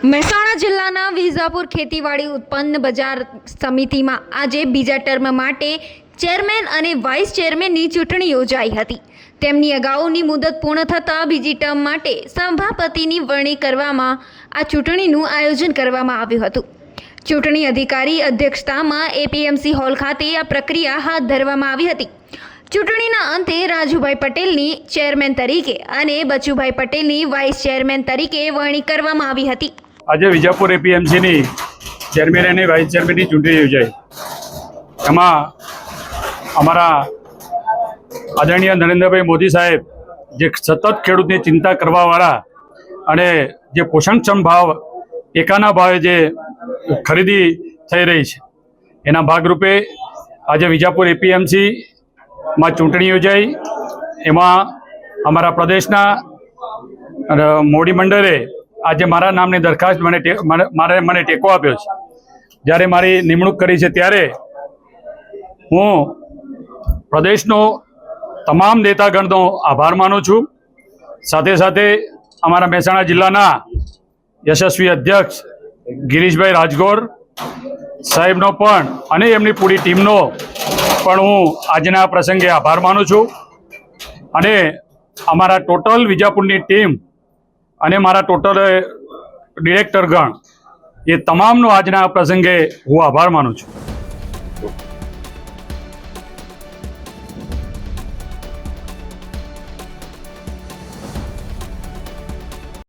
મહેસાણા જિલ્લાના વિજાપુર ખેતીવાડી ઉત્પન્ન બજાર સમિતિમાં આજે બીજા ટર્મ માટે ચેરમેન અને વાઇસ ચેરમેનની ચૂંટણી યોજાઈ હતી। તેમની અગાઉની મુદત પૂર્ણ થતાં બીજી ટર્મ માટે સભાપતિની વરણી કરવામાં આ ચૂંટણીનું આયોજન કરવામાં આવ્યું હતું। ચૂંટણી અધિકારી અધ્યક્ષતામાં એપીએમસી હોલ ખાતે આ પ્રક્રિયા હાથ ધરવામાં આવી હતી। ચૂંટણીના અંતે રાજુભાઈ પટેલની ચેરમેન તરીકે અને બચુભાઈ પટેલની વાઇસ ચેરમેન તરીકે વરણી કરવામાં આવી હતી। આજે વિજાપુર એપીએમસીની ચેરમેન અને વાઇસ ચેરમેનની ચૂંટણી યોજાઈ। એમાં અમારા આદરણીય નરેન્દ્રભાઈ મોદી સાહેબ જે સતત ખેડૂતની ચિંતા કરવાવાળા અને જે પોષણક્ષમ ભાવ ટેકાના ભાવે જે ખરીદી થઈ રહી છે એના ભાગરૂપે આજે વિજાપુર એપીએમસીમાં ચૂંટણી યોજાઈ। એમાં અમારા પ્રદેશના મોડી મંડળે આજે મારા નામની દરખાસ્ત મને ટેકો આપ્યો છે। જ્યારે મારી નિમણૂક કરી છે ત્યારે હું પ્રદેશનો તમામ નેતાગણનો આભાર માનું છું। સાથે સાથે અમારા મહેસાણા જિલ્લાના યશસ્વી અધ્યક્ષ ગિરીશભાઈ રાજગોર સાહેબનો પણ અને એમની પૂરી ટીમનો પણ હું આજના પ્રસંગે આભાર માનું છું। અને અમારા ટોટલ વિજાપુરની ટીમ અને મારા ટોટલ ડિરેક્ટરગણ એ તમામનો આજના પ્રસંગે હું આભાર માનું છું।